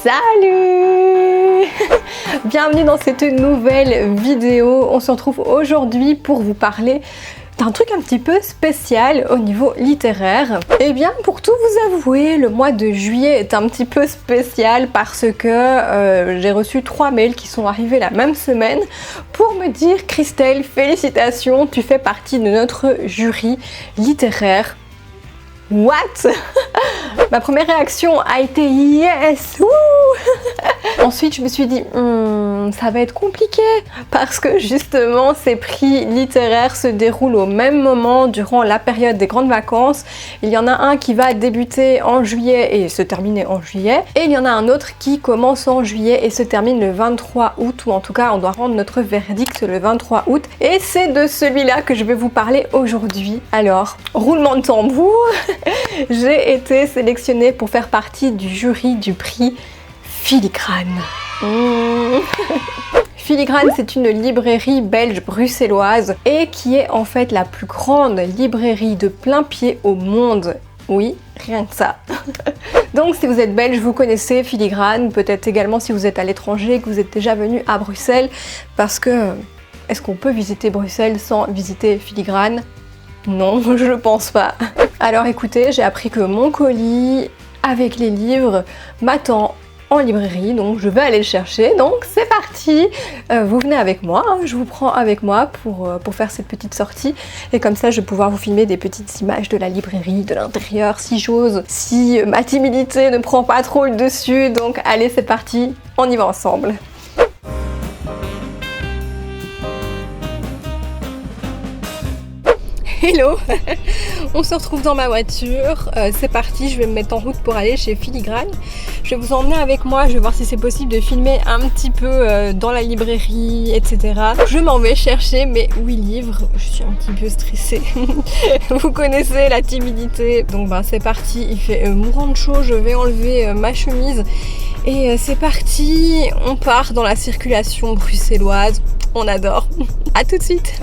Salut! Bienvenue dans cette nouvelle vidéo. On se retrouve aujourd'hui pour vous parler d'un truc un petit peu spécial au niveau littéraire. Et bien, pour tout vous avouer, le mois de juillet est un petit peu spécial parce que j'ai reçu 3 mails qui sont arrivés la même semaine pour me dire: Christelle, félicitations, tu fais partie de notre jury littéraire. What? Ma première réaction a été yes! Ensuite, je me suis dit ça va être compliqué parce que justement ces prix littéraires se déroulent au même moment durant la période des grandes vacances. Il y en a un qui va débuter en juillet et se terminer en juillet, et il y en a un autre qui commence en juillet et se termine le 23 août, ou en tout cas on doit rendre notre verdict le 23 août, et c'est de celui-là que je vais vous parler aujourd'hui. Alors, roulement de tambour. J'ai été sélectionnée pour faire partie du jury du prix Filigrane. Filigrane, c'est une librairie belge bruxelloise et qui est en fait la plus grande librairie de plein pied au monde. Oui, rien que ça. Donc si vous êtes belge, vous connaissez Filigrane, peut-être également si vous êtes à l'étranger, que vous êtes déjà venu à Bruxelles, parce que est-ce qu'on peut visiter Bruxelles sans visiter Filigrane? Non, je ne pense pas. Alors écoutez, j'ai appris que mon colis avec les livres m'attend en librairie, donc je vais aller le chercher. Donc c'est parti, vous venez avec moi, hein, je vous prends avec moi pour faire cette petite sortie, et comme ça je vais pouvoir vous filmer des petites images de la librairie, de l'intérieur, si j'ose, si ma timidité ne prend pas trop le dessus. Donc allez, c'est parti, on y va ensemble. Hello. On se retrouve dans ma voiture, c'est parti, je vais me mettre en route pour aller chez Filigrane. Je vais vous emmener avec moi, je vais voir si c'est possible de filmer un petit peu dans la librairie, etc. Je m'en vais chercher mes 8 livres, je suis un petit peu stressée. Vous connaissez la timidité. Donc c'est parti, il fait mourant de chaud, je vais enlever ma chemise. Et c'est parti, on part dans la circulation bruxelloise, on adore. A tout de suite.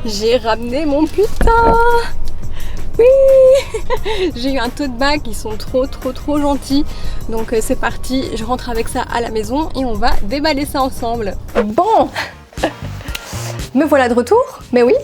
J'ai ramené mon putain! Oui. J'ai eu un tote bag, ils sont trop gentils. Donc c'est parti, je rentre avec ça à la maison et on va déballer ça ensemble. Bon, me voilà de retour, mais oui.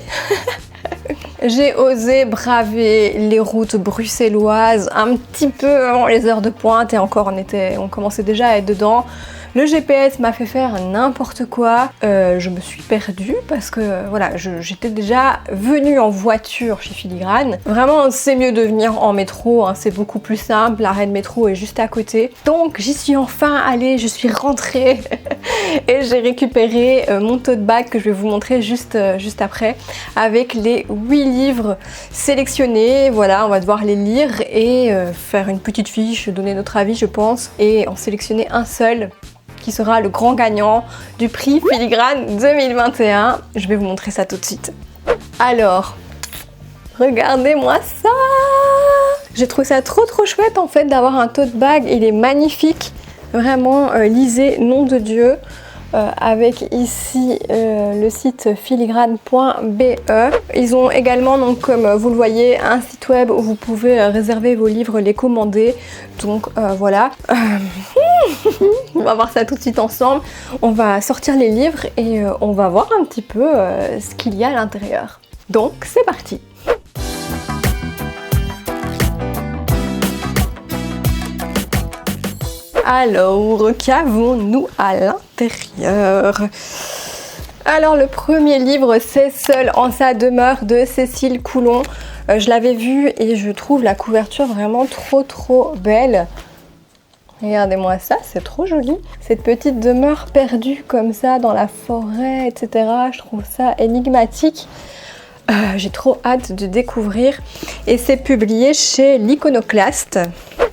J'ai osé braver les routes bruxelloises un petit peu avant les heures de pointe, et encore on commençait déjà à être dedans. Le GPS m'a fait faire n'importe quoi. Je me suis perdue parce que voilà, j'étais déjà venue en voiture chez Filigrane. Vraiment, c'est mieux de venir en métro, hein, c'est beaucoup plus simple. L'arrêt de métro est juste à côté. Donc j'y suis enfin allée, je suis rentrée et j'ai récupéré mon tote bag que je vais vous montrer juste après, avec les 8 livres sélectionnés. Voilà, on va devoir les lire et faire une petite fiche, donner notre avis je pense, et en sélectionner un seul qui sera le grand gagnant du prix Filigrane 2021. Je vais vous montrer ça tout de suite. Alors, regardez-moi ça! J'ai trouvé ça trop chouette en fait d'avoir un tote bag, il est magnifique. Vraiment, lisez Nom de Dieu. Avec ici le site filigrane.be. Ils ont également, donc, comme vous le voyez, un site web où vous pouvez réserver vos livres, les commander. Donc voilà. On va voir ça tout de suite ensemble. On va sortir les livres et on va voir un petit peu ce qu'il y a à l'intérieur. Donc c'est parti. Alors, qu'avons-nous à l'intérieur? Alors, le premier livre, c'est Seul en sa demeure de Cécile Coulon. Je l'avais vu et je trouve la couverture vraiment trop belle. Regardez-moi ça, c'est trop joli. Cette petite demeure perdue comme ça dans la forêt, etc. Je trouve ça énigmatique. J'ai trop hâte de découvrir. Et c'est publié chez l'Iconoclaste.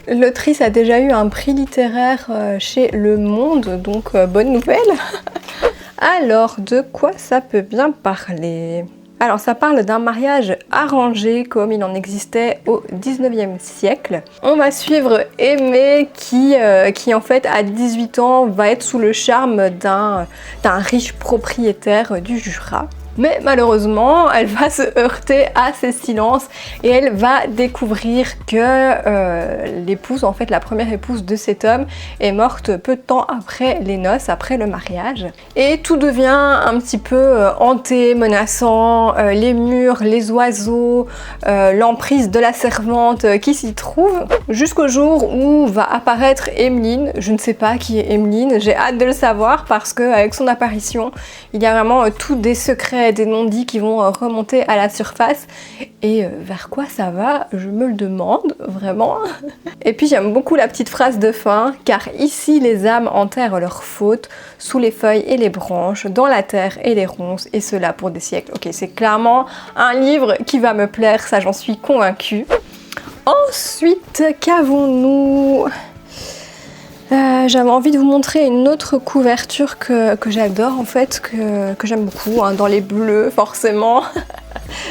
L'autrice a déjà eu un prix littéraire chez Le Monde, donc bonne nouvelle. Alors, de quoi ça peut bien parler? Alors, ça parle d'un mariage arrangé comme il en existait au 19e siècle. On va suivre Aimée qui en fait, à 18 ans, va être sous le charme d'un riche propriétaire du Jura. Mais malheureusement, elle va se heurter à ses silences et elle va découvrir que l'épouse, en fait la première épouse de cet homme, est morte peu de temps après les noces, après le mariage. Et tout devient un petit peu hanté, menaçant, les murs, les oiseaux, l'emprise de la servante qui s'y trouve, jusqu'au jour où va apparaître Emmeline. Je ne sais pas qui est Emmeline, j'ai hâte de le savoir parce qu'avec son apparition, il y a vraiment tous des secrets, des non-dits qui vont remonter à la surface. Et vers quoi ça va? Je me le demande, vraiment. Et puis j'aime beaucoup la petite phrase de fin, car ici les âmes enterrent leurs fautes, sous les feuilles et les branches, dans la terre et les ronces, et cela pour des siècles. Ok, c'est clairement un livre qui va me plaire, ça j'en suis convaincue. Ensuite, qu'avons-nous? J'avais envie de vous montrer une autre couverture que j'adore en fait, que j'aime beaucoup, hein, dans les bleus forcément.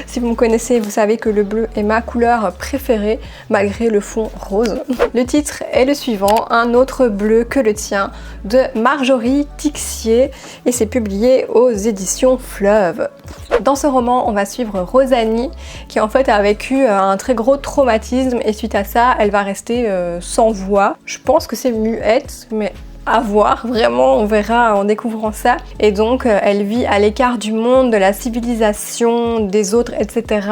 Si vous me connaissez, vous savez que le bleu est ma couleur préférée, malgré le fond rose. Le titre est le suivant, Un autre bleu que le tien, de Marjorie Tixier, et c'est publié aux éditions Fleuve. Dans ce roman, on va suivre Rosalie, qui en fait a vécu un très gros traumatisme, et suite à ça, elle va rester sans voix. Je pense que c'est muette, mais à voir, vraiment, on verra en découvrant ça. Et donc, elle vit à l'écart du monde, de la civilisation, des autres, etc.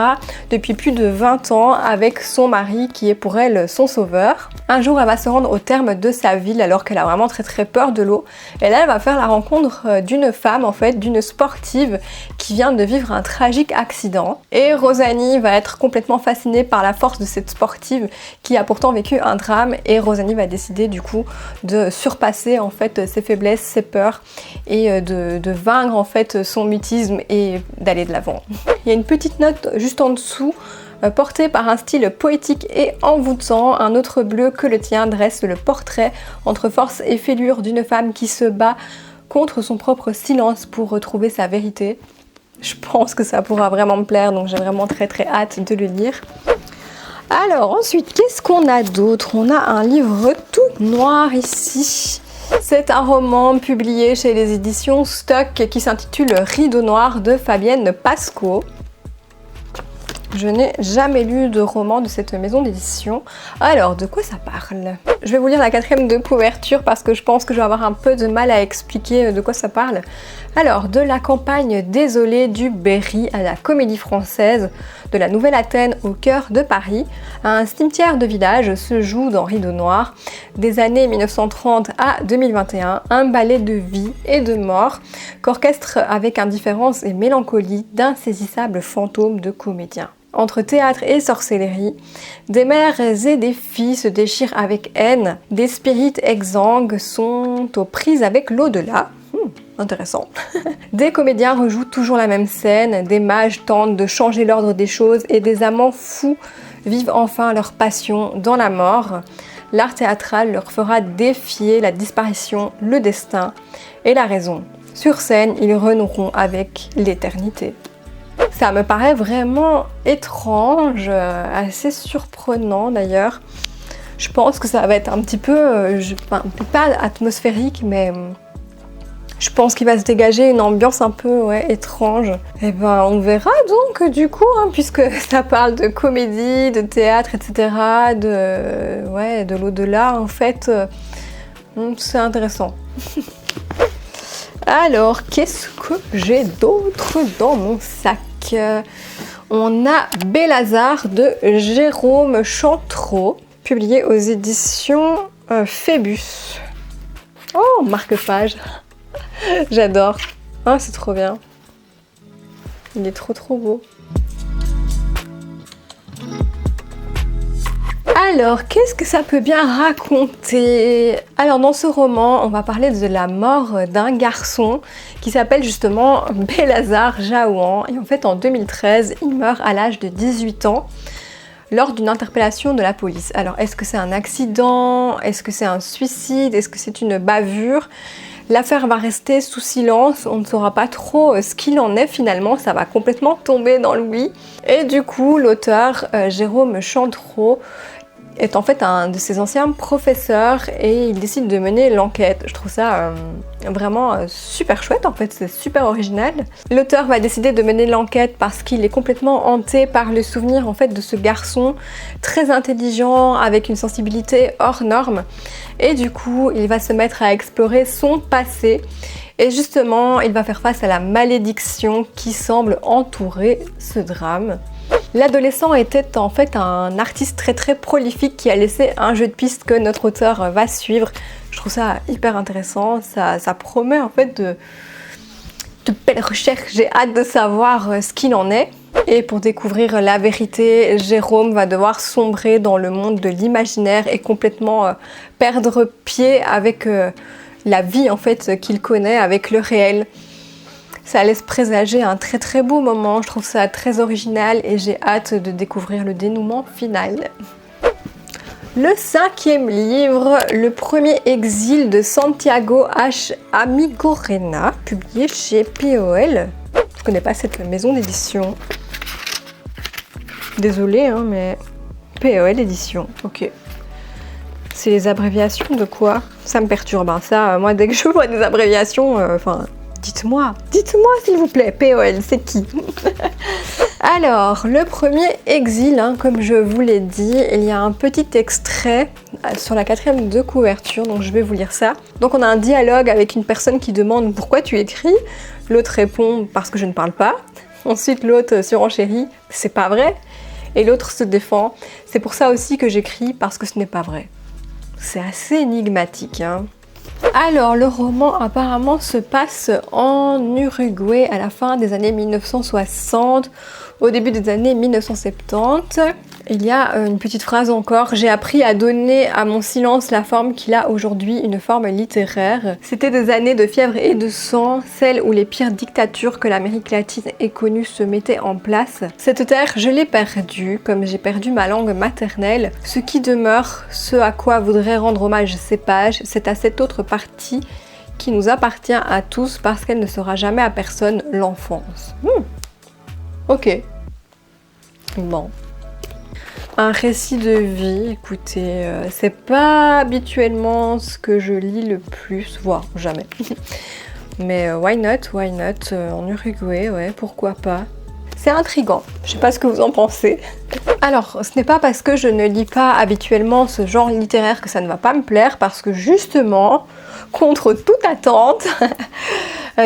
depuis plus de 20 ans avec son mari qui est pour elle son sauveur. Un jour, elle va se rendre au terme de sa ville alors qu'elle a vraiment très peur de l'eau. Et là, elle va faire la rencontre d'une femme, en fait, d'une sportive qui vient de vivre un tragique accident. Et Rosalie va être complètement fascinée par la force de cette sportive qui a pourtant vécu un drame. Et Rosalie va décider du coup de surpasser en fait ses faiblesses, ses peurs et de vaincre en fait son mutisme et d'aller de l'avant. Il y a une petite note juste en dessous, portée par un style poétique et envoûtant, un autre bleu que le tien dresse le portrait entre force et fêlure d'une femme qui se bat contre son propre silence pour retrouver sa vérité. Je pense que ça pourra vraiment me plaire, donc j'ai vraiment très hâte de le lire. Alors ensuite, qu'est-ce qu'on a d'autre? On a un livre tout noir ici. C'est un roman publié chez les éditions Stock qui s'intitule Rideau noir de Fabienne Pasco. Je n'ai jamais lu de roman de cette maison d'édition. Alors, de quoi ça parle? Je vais vous lire la 4e de couverture parce que je pense que je vais avoir un peu de mal à expliquer de quoi ça parle. Alors, de la campagne désolée du Berry à la Comédie Française, de la Nouvelle Athènes au cœur de Paris, un cimetière de village se joue dans Rideau Noir, des années 1930 à 2021, un ballet de vie et de mort qu'orchestre avec indifférence et mélancolie d'insaisissables fantômes de comédiens. Entre théâtre et sorcellerie, des mères et des filles se déchirent avec haine, des spirites exsangues sont aux prises avec l'au-delà. Intéressant. Des comédiens rejouent toujours la même scène, des mages tentent de changer l'ordre des choses et des amants fous vivent enfin leur passion dans la mort. L'art théâtral leur fera défier la disparition, le destin et la raison. Sur scène, ils renoueront avec l'éternité. Ça me paraît vraiment étrange, assez surprenant d'ailleurs. Je pense que ça va être un petit peu, pas atmosphérique, mais je pense qu'il va se dégager une ambiance un peu étrange. Et ben on verra donc du coup, puisque ça parle de comédie, de théâtre, etc., de l'au-delà en fait. C'est intéressant. Alors, qu'est-ce que j'ai d'autre dans mon sac? On a Bélazar de Jérôme Chantreau, publié aux éditions Phébus. Oh, marque-page. J'adore. Oh, c'est trop bien. Il est trop beau. Alors, qu'est-ce que ça peut bien raconter? Alors, dans ce roman, on va parler de la mort d'un garçon qui s'appelle justement Bélazar Jaouan. Et en fait, en 2013, il meurt à l'âge de 18 ans lors d'une interpellation de la police. Alors, est-ce que c'est un accident? Est-ce que c'est un suicide? Est-ce que c'est une bavure? L'affaire va rester sous silence, on ne saura pas trop ce qu'il en est finalement, ça va complètement tomber dans l'oubli. Et du coup, l'auteur Jérôme Chantreau est en fait un de ses anciens professeurs et il décide de mener l'enquête. Je trouve ça vraiment super chouette en fait, c'est super original. L'auteur va décider de mener l'enquête parce qu'il est complètement hanté par le souvenir en fait de ce garçon très intelligent avec une sensibilité hors norme et du coup il va se mettre à explorer son passé et justement il va faire face à la malédiction qui semble entourer ce drame. L'adolescent était en fait un artiste très prolifique qui a laissé un jeu de piste que notre auteur va suivre. Je trouve ça hyper intéressant, ça promet en fait de belles recherches, j'ai hâte de savoir ce qu'il en est. Et pour découvrir la vérité, Jérôme va devoir sombrer dans le monde de l'imaginaire et complètement perdre pied avec la vie en fait qu'il connaît, avec le réel. Ça laisse présager un très beau moment, je trouve ça très original et j'ai hâte de découvrir le dénouement final. Le 5e livre, le premier exil de Santiago H. Amigorena, publié chez POL. Je connais pas cette maison d'édition. Désolée, mais POL édition, ok. C'est les abréviations de quoi? Ça me perturbe, ça, moi dès que je vois des abréviations, dites-moi s'il vous plaît, POL, c'est qui? Alors, le premier exil, comme je vous l'ai dit, il y a un petit extrait sur la 4e de couverture, donc je vais vous lire ça. Donc on a un dialogue avec une personne qui demande pourquoi tu écris, l'autre répond parce que je ne parle pas. Ensuite l'autre surenchérit, c'est pas vrai. Et l'autre se défend, c'est pour ça aussi que j'écris parce que ce n'est pas vrai. C'est assez énigmatique, Alors, le roman apparemment se passe en Uruguay à la fin des années 1960, au début des années 1970. Il y a une petite phrase encore, j'ai appris à donner à mon silence la forme qu'il a aujourd'hui, une forme littéraire. C'était des années de fièvre et de sang, celles où les pires dictatures que l'Amérique latine ait connues se mettaient en place. Cette terre, je l'ai perdue, comme j'ai perdu ma langue maternelle. Ce qui demeure, ce à quoi voudraient rendre hommage ces pages, c'est à cette autre partie qui nous appartient à tous parce qu'elle ne sera jamais à personne, l'enfance. Ok. Bon. Un récit de vie, écoutez, c'est pas habituellement ce que je lis le plus, voire jamais. Mais why not, en Uruguay, ouais, pourquoi pas. C'est intriguant, je sais pas ce que vous en pensez. Alors, ce n'est pas parce que je ne lis pas habituellement ce genre littéraire que ça ne va pas me plaire, parce que justement, contre toute attente,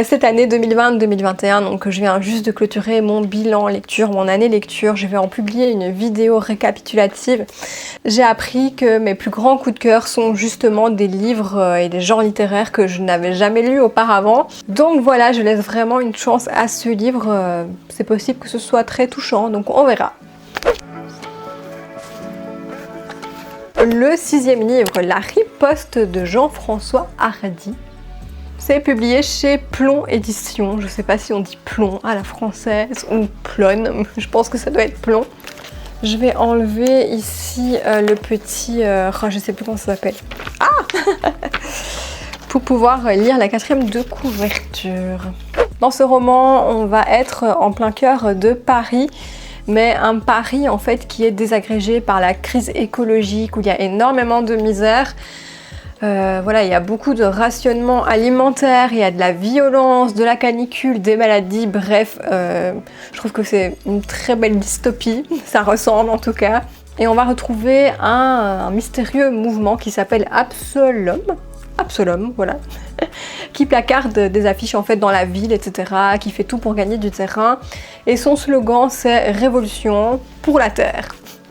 cette année 2020-2021, donc je viens juste de clôturer mon bilan lecture, mon année lecture, je vais en publier une vidéo récapitulative. J'ai appris que mes plus grands coups de cœur sont justement des livres et des genres littéraires que je n'avais jamais lus auparavant. Donc voilà, je laisse vraiment une chance à ce livre, c'est possible que ce soit très touchant, donc on verra. Le 6e livre, La riposte de Jean-François Hardy. C'est publié chez Plon Éditions. Je ne sais pas si on dit Plon à la française ou Plon. Je pense que ça doit être Plon. Je vais enlever ici le petit... je ne sais plus comment ça s'appelle. Ah pour pouvoir lire la 4e de couverture. Dans ce roman, on va être en plein cœur de Paris. Mais un Paris en fait qui est désagrégé par la crise écologique, où il y a énormément de misère. Voilà, il y a beaucoup de rationnement alimentaire, il y a de la violence, de la canicule, des maladies, bref, je trouve que c'est une très belle dystopie, ça ressemble en tout cas. Et on va retrouver un mystérieux mouvement qui s'appelle Absolum, voilà, qui placarde des affiches en fait dans la ville, etc., qui fait tout pour gagner du terrain. Et son slogan, c'est « Révolution pour la Terre ».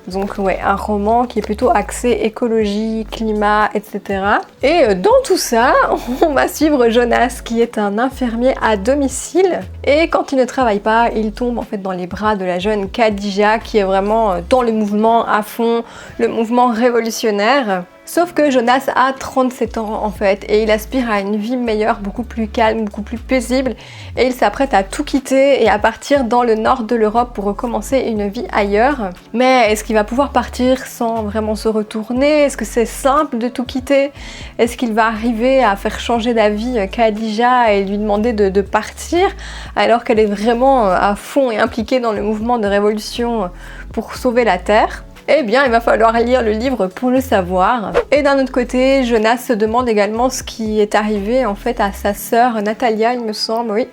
Donc ouais, un roman qui est plutôt axé écologie, climat, etc. Et dans tout ça, on va suivre Jonas, qui est un infirmier à domicile. Et quand il ne travaille pas, il tombe en fait dans les bras de la jeune Khadija, qui est vraiment dans le mouvement à fond, le mouvement révolutionnaire. Sauf que Jonas a 37 ans en fait, et il aspire à une vie meilleure, beaucoup plus calme, beaucoup plus paisible, et il s'apprête à tout quitter et à partir dans le nord de l'Europe pour recommencer une vie ailleurs. Mais est-ce qu'il va pouvoir partir sans vraiment se retourner? Est-ce que c'est simple de tout quitter? Est-ce qu'il va arriver à faire changer d'avis Khadija et lui demander de partir alors qu'elle est vraiment à fond et impliquée dans le mouvement de révolution pour sauver la Terre? Eh bien, il va falloir lire le livre pour le savoir. Et d'un autre côté, Jonas se demande également ce qui est arrivé en fait à sa sœur Natalia, il me semble, oui,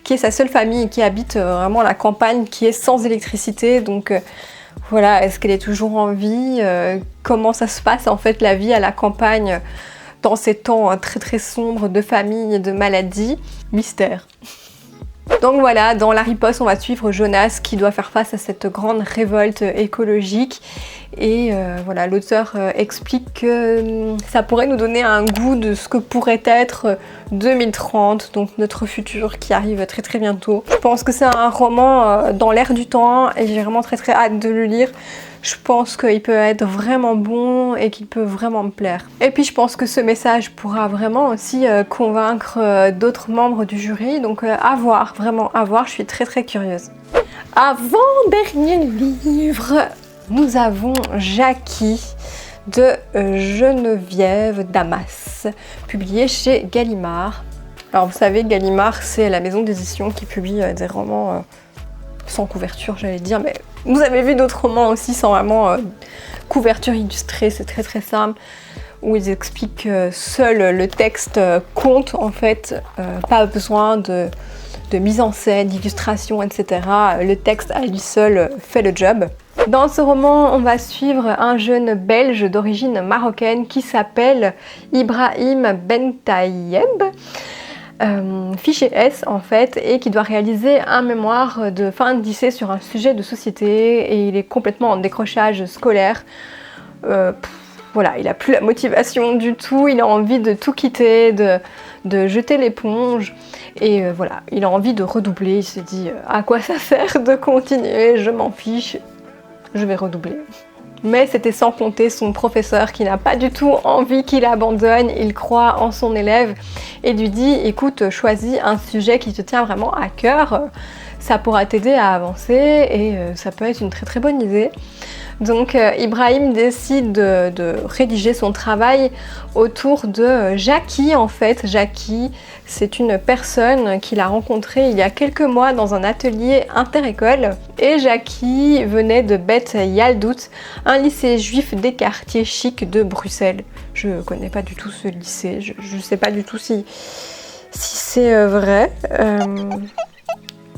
qui est sa seule famille, qui habite vraiment la campagne, qui est sans électricité. Donc voilà, est-ce qu'elle est toujours en vie? Comment ça se passe en fait la vie à la campagne dans ces temps très très sombres de famille et de maladie? Mystère. Donc voilà, dans La riposte, on va suivre Jonas qui doit faire face à cette grande révolte écologique. Et voilà, l'auteur explique que ça pourrait nous donner un goût de ce que pourrait être 2030, donc notre futur qui arrive très très bientôt. Je pense que c'est un roman dans l'air du temps et j'ai vraiment très très hâte de le lire. Je pense qu'il peut être vraiment bon et qu'il peut vraiment me plaire. Et puis je pense que ce message pourra vraiment aussi convaincre d'autres membres du jury. Donc à voir, vraiment à voir, je suis très très curieuse. Avant-dernier livre, nous avons Jackie de Geneviève Damas, publié chez Gallimard. Alors vous savez, Gallimard, c'est la maison d'édition qui publie des romans sans couverture, j'allais dire, mais vous avez vu d'autres romans aussi sans vraiment couverture illustrée, c'est très très simple, où ils expliquent que seul le texte compte en fait, pas besoin de mise en scène, d'illustration, etc. Le texte à lui seul fait le job. Dans ce roman, on va suivre un jeune belge d'origine marocaine qui s'appelle Ibrahim Bentayeb, fiché S en fait, et qui doit réaliser un mémoire de fin de lycée sur un sujet de société, et il est complètement en décrochage scolaire. Voilà, il n'a plus la motivation du tout, il a envie de tout quitter, de jeter l'éponge, et voilà, il a envie de redoubler. Il se dit à quoi ça sert de continuer, je m'en fiche, je vais redoubler. Mais c'était sans compter son professeur qui n'a pas du tout envie qu'il abandonne. Il croit en son élève et lui dit « Écoute, choisis un sujet qui te tient vraiment à cœur, ça pourra t'aider à avancer et ça peut être une très très bonne idée. » Donc Ibrahim décide de rédiger son travail autour de Jackie en fait. Jackie, c'est une personne qu'il a rencontrée il y a quelques mois dans un atelier inter-école. Et Jackie venait de Beth Yaldout, un lycée juif des quartiers chics de Bruxelles. Je connais pas du tout ce lycée, je sais pas du tout si c'est vrai.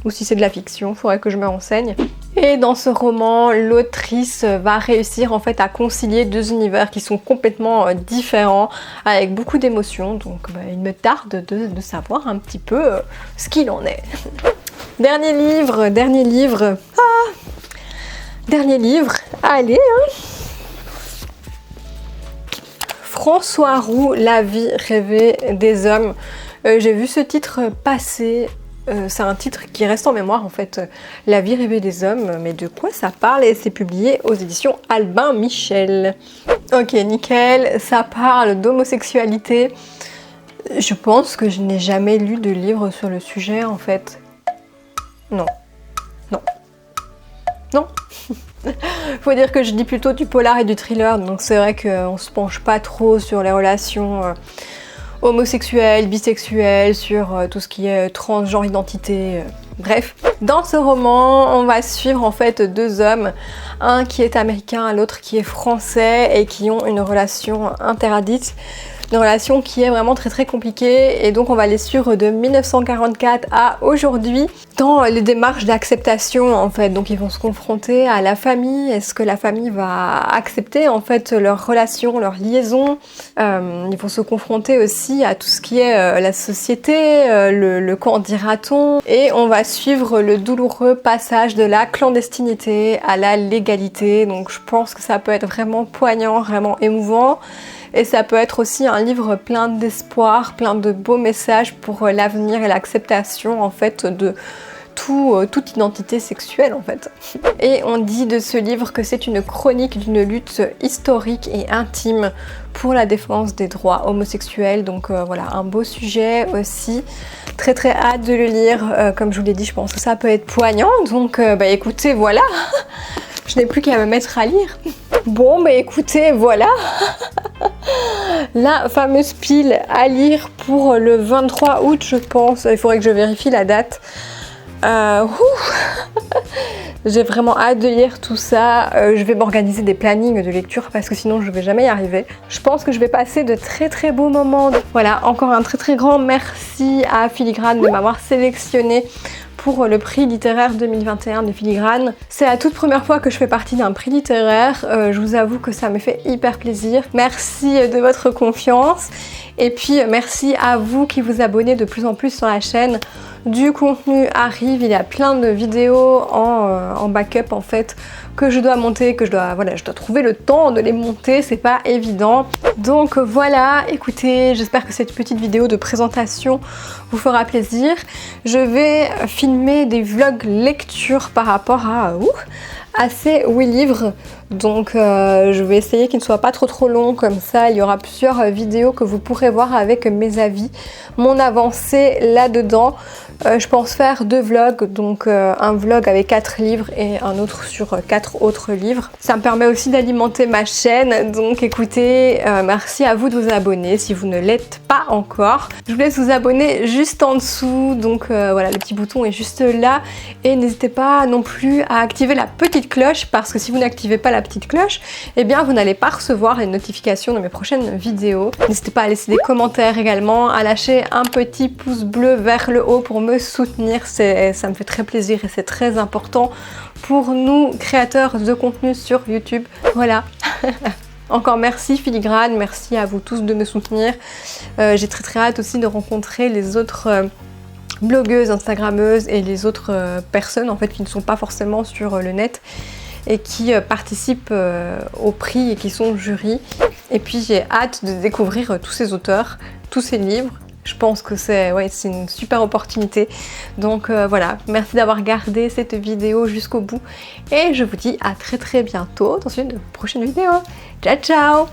ou si c'est de la fiction, il faudrait que je me renseigne. Et dans ce roman, l'autrice va réussir en fait à concilier deux univers qui sont complètement différents, avec beaucoup d'émotions, donc il me tarde de savoir un petit peu ce qu'il en est. Dernier livre, allez hein. François Roux, La vie rêvée des hommes. J'ai vu ce titre passer. C'est un titre qui reste en mémoire en fait, La vie rêvée des hommes, mais de quoi ça parle? Et c'est publié aux éditions Albin Michel. Ok, nickel, ça parle d'homosexualité. Je pense que je n'ai jamais lu de livre sur le sujet en fait. Non. Faut dire que je lis plutôt du polar et du thriller, donc c'est vrai qu'on se penche pas trop sur les relations homosexuels, bisexuels, sur tout ce qui est transgenre, identité, bref. Dans ce roman, on va suivre en fait deux hommes, un qui est américain, l'autre qui est français, et qui ont une relation interdite. Une relation qui est vraiment très compliquée, et donc on va les suivre de 1944 à aujourd'hui dans les démarches d'acceptation en fait. Donc ils vont se confronter à la famille. Est-ce que la famille va accepter en fait leur relation, leur liaison? Ils vont se confronter aussi à tout ce qui est la société, le qu'en dira-t-on, et on va suivre le douloureux passage de la clandestinité à la légalité. Donc je pense que ça peut être vraiment poignant, vraiment émouvant. Et ça peut être aussi un livre plein d'espoir, plein de beaux messages pour l'avenir et l'acceptation en fait de toute identité sexuelle en fait. Et on dit de ce livre que c'est une chronique d'une lutte historique et intime pour la défense des droits homosexuels. Donc voilà, un beau sujet aussi. Très hâte de le lire. Comme je vous l'ai dit, je pense que ça peut être poignant. Donc écoutez, voilà. Je n'ai plus qu'à me mettre à lire. Bon, écoutez, voilà. La fameuse pile à lire pour le 23 août, je pense. Il faudrait que je vérifie la date. J'ai vraiment hâte de lire tout ça. Je vais m'organiser des plannings de lecture parce que sinon je vais jamais y arriver. Je pense que je vais passer de très beaux moments. Voilà, encore un très grand merci à Filigrane de m'avoir sélectionné pour le prix littéraire 2021 de Filigrane. C'est la toute première fois que je fais partie d'un prix littéraire. Je vous avoue que ça me fait hyper plaisir. Merci de votre confiance. Et puis merci à vous qui vous abonnez de plus en plus sur la chaîne. Du contenu arrive, il y a plein de vidéos en backup en fait que je dois monter, que je dois trouver le temps de les monter, c'est pas évident. Donc voilà, écoutez, j'espère que cette petite vidéo de présentation vous fera plaisir. Je vais filmer des vlogs lecture par rapport à ces 8 livres. Donc je vais essayer qu'ils ne soient pas trop longs, comme ça il y aura plusieurs vidéos que vous pourrez voir avec mes avis, mon avancée là-dedans. Je pense faire 2 vlogs, donc un vlog avec 4 livres et un autre sur 4 autres livres. Ça me permet aussi d'alimenter ma chaîne, donc écoutez, merci à vous de vous abonner si vous ne l'êtes pas encore. Je vous laisse vous abonner juste en dessous, donc voilà, le petit bouton est juste là, et n'hésitez pas non plus à activer la petite cloche, parce que si vous n'activez pas la petite cloche, eh bien vous n'allez pas recevoir les notifications de mes prochaines vidéos. N'hésitez pas à laisser des commentaires également, à lâcher un petit pouce bleu vers le haut pour me soutenir, ça me fait très plaisir et c'est très important pour nous créateurs de contenu sur YouTube. Voilà. Encore merci Filigrane, merci à vous tous de me soutenir. J'ai très hâte aussi de rencontrer les autres blogueuses, instagrammeuses et les autres personnes en fait qui ne sont pas forcément sur le net et qui participent au prix et qui sont jury. Et puis j'ai hâte de découvrir tous ces auteurs, tous ces livres. Je pense que c'est une super opportunité. Donc voilà, merci d'avoir regardé cette vidéo jusqu'au bout. Et je vous dis à très bientôt dans une prochaine vidéo. Ciao ciao!